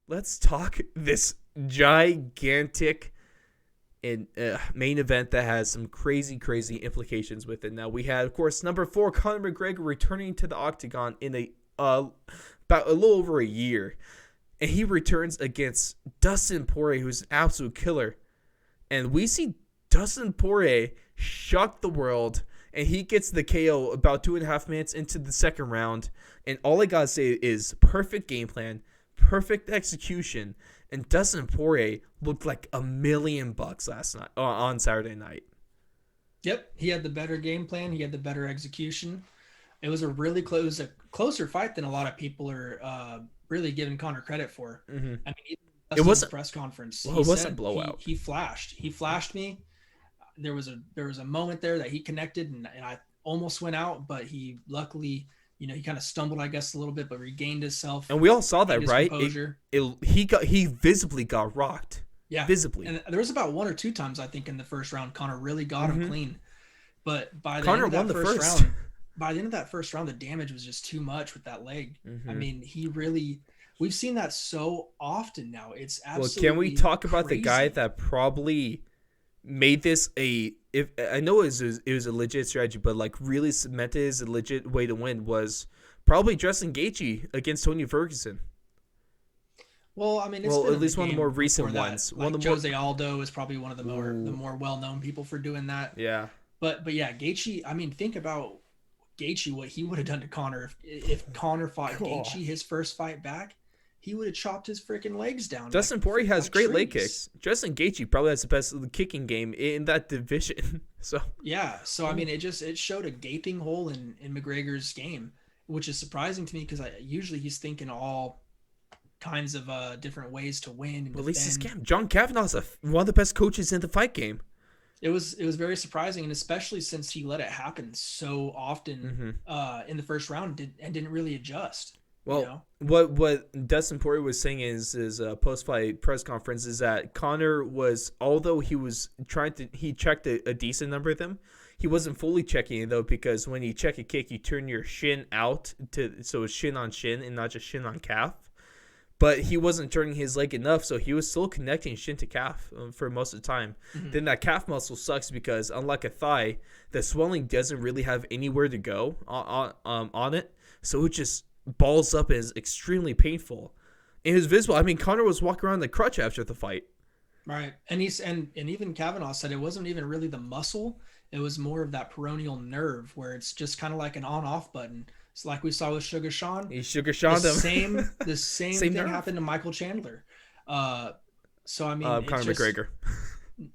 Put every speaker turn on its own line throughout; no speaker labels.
let's talk this gigantic and main event that has some crazy implications with it. Now we had, of course, number 4, Conor McGregor returning to the octagon in about a little over a year, and he returns against Dustin Poirier, who's an absolute killer. And we see Dustin Poirier shock the world, and he gets the KO about 2.5 minutes into the second round. And all I gotta say is perfect game plan, perfect execution, and Dustin Poirier looked like $1,000,000 last night on Saturday night.
Yep, he had the better game plan. He had the better execution. It was a really close, a closer fight than a lot of people are really giving Conor credit for.
Mm-hmm.
I mean, even
It
Dustin's
wasn't.
press conference,
Well,
he
it wasn't a
said
blowout.
he flashed. He flashed me. There was a moment there that he connected, and I almost went out, but he luckily, he kind of stumbled, I guess, a little bit, but regained himself,
And we all saw that,
his
right?
composure.
He visibly got rocked.
Yeah,
Visibly.
and there was about one or two times I think in the first round Conor really got him clean, but by the
Conor
end of
won
that
the
first
first.
round, by the end of that first round, the damage was just too much with that leg. I mean, we've seen that so often now. It's
Well,
absolutely
can we talk about the guy
crazy.
that probably made this if I know it was a legit strategy, but like really cemented as a legit way to win was probably Justin Gaethje against Tony Ferguson.
Well, I mean, it's
Well,
been
at
in the
least one of the more
game
recent
before that.
ones. One
Like
of the more.
Jose Aldo is probably one of the
Ooh,
more well known people for doing that.
yeah.
But yeah, Gaethje. I mean, think about Gaethje, what he would have done to Conor if Conor fought
God.
Gaethje his first fight back. He would have chopped his freaking legs down
Dustin Poirier has
like
great leg
trees.
kicks. Justin Gaethje probably has the best kicking game in that division. So,
Yeah, so I mean, it showed a gaping hole in McGregor's game, which is surprising to me because I usually he's thinking all kinds of different ways to win and
release this
defend.
game. John Kavanagh's one of the best coaches in the fight game.
It was very surprising, and especially since he let it happen so often
Mm-hmm.
in the first round and didn't really adjust. You
Well,
know,
what Dustin Poirier was saying in his post-fight press conference is that Conor was, although he checked a decent number of them, he wasn't fully checking it though, because when you check a kick, you turn your shin out so it's shin on shin and not just shin on calf. But he wasn't turning his leg enough, so he was still connecting shin to calf for most of the time.
mm-hmm.
Then that calf muscle sucks because, unlike a thigh, the swelling doesn't really have anywhere to go on it, so it just balls up and is extremely painful. It was visible. I mean, Conor was walking around the crutch after the fight.
Right. And even Kavanaugh said it wasn't even really the muscle. It was more of that peroneal nerve where it's just kind of like an on-off button. It's like we saw with Sugar Sean.
He sugar
The
shot him.
same
Same
thing
nerve.
happened to Michael Chandler. So I mean, it's
Conor
just
McGregor.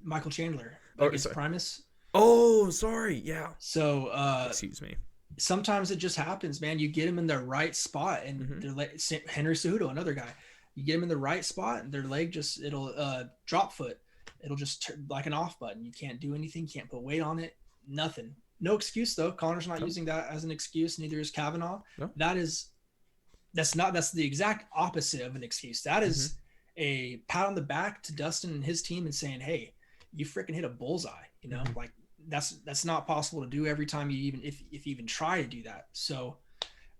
Michael Chandler
Oh,
against
sorry.
Primus.
Oh, sorry. Yeah.
So
Excuse me.
sometimes it just happens, man. You get them in the right spot, and they're like Henry Cejudo, another guy. You get them in the right spot, and their leg it'll drop foot. It'll just like an off button. You can't do anything. Can't put weight on it. Nothing. No excuse though. Connor's not using that as an excuse. Neither is Kavanaugh.
No.
That's the exact opposite of an excuse. That is a pat on the back to Dustin and his team and saying, "Hey, you freaking hit a bullseye." Like that's not possible to do every time you even if you even try to do that. So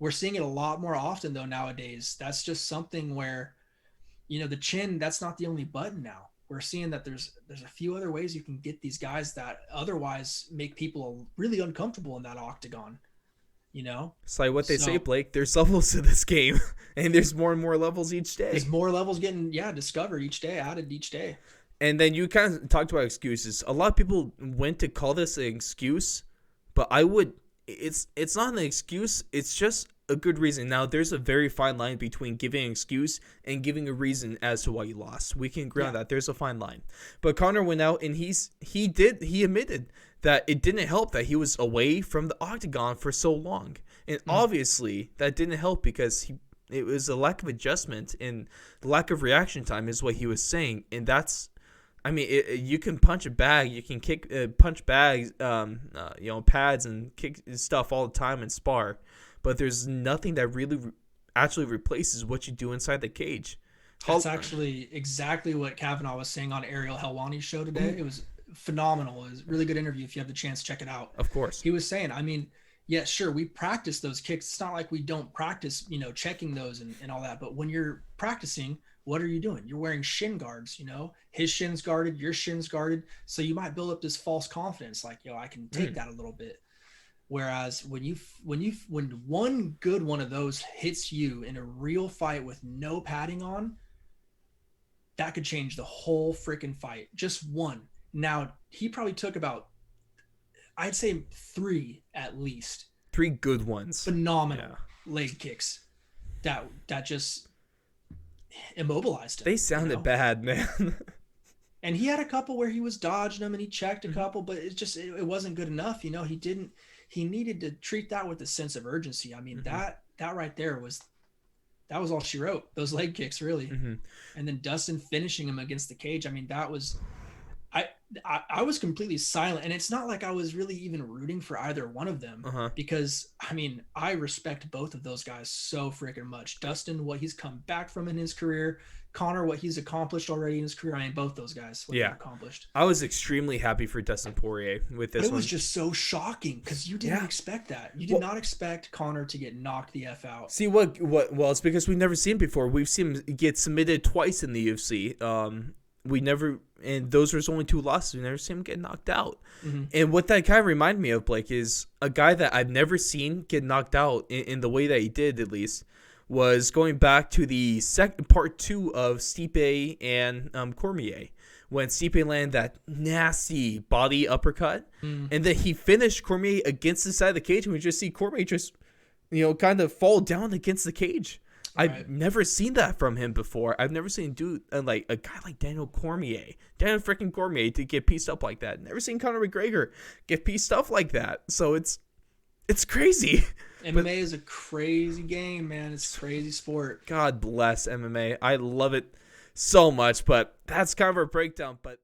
we're seeing it a lot more often though nowadays. That's just something where the chin, that's not the only button now. We're seeing that there's a few other ways you can get these guys that otherwise make people really uncomfortable in that octagon.
It's like what they say,
So
Blake. There's levels to this game, and there's more and more levels each day.
there's more levels getting discovered each day, added each day.
And then you kind of talked about excuses. A lot of people went to call this an excuse, but it's not an excuse. It's just a good reason. Now, there's a very fine line between giving an excuse and giving a reason as to why you lost. We can agree on that. There's a fine line. But Conor went out and he admitted that it didn't help that he was away from the octagon for so long. And obviously that didn't help because it was a lack of adjustment and the lack of reaction time is what he was saying. And that's, I mean, you can punch a bag, you can punch bags, pads and kick stuff all the time and spar, but there's nothing that really actually replaces what you do inside the cage.
That's actually exactly what Kavanaugh was saying on Ariel Helwani's show today. It was phenomenal. It was a really good interview. If you have the chance, check it out.
Of course.
He was saying, I mean, yeah, sure, we practice those kicks. It's not like we don't practice, checking those and all that. But when you're practicing, what are you doing? You're wearing shin guards, his shin's guarded, your shin's guarded. So you might build up this false confidence, like, I can take that a little bit. Whereas when one good one of those hits you in a real fight with no padding on, that could change the whole freaking fight. Just one. Now, he probably took about, I'd say 3 at least.
3 good ones.
Phenomenal leg kicks that just immobilized him.
They sounded bad, man.
And he had a couple where he was dodging them and he checked a couple, but it wasn't good enough. He needed to treat that with a sense of urgency. I mean, that right there was all she wrote. Those leg kicks, really. And then Dustin finishing him against the cage. I mean, that was, I was completely silent, and it's not like I was really even rooting for either one of them because, I mean, I respect both of those guys so freaking much. Dustin, what he's come back from in his career, Conor, what he's accomplished already in his career. I mean, both those guys, what they've accomplished.
I was extremely happy for Dustin Poirier with this one.
It was just so shocking because you didn't expect that. You did not expect Conor to get knocked the F out.
See, well, it's because we've never seen him before. We've seen him get submitted twice in the UFC. And those were his only 2 losses. We never seen him get knocked out. And what that kind of reminded me of, Blake, is a guy that I've never seen get knocked out in the way that he did, at least, was going back to the part 2 of Stipe and Cormier, when Stipe landed that nasty body uppercut, and then he finished Cormier against the side of the cage, and we just see Cormier just, kind of fall down against the cage. Right. I've never seen that from him before. I've never seen like a guy like Daniel freaking Cormier to get pieced up like that. Never seen Conor McGregor get pieced up like that. So it's crazy.
MMA is a crazy game, man. It's a crazy sport.
God bless MMA. I love it so much, but that's kind of a breakdown. But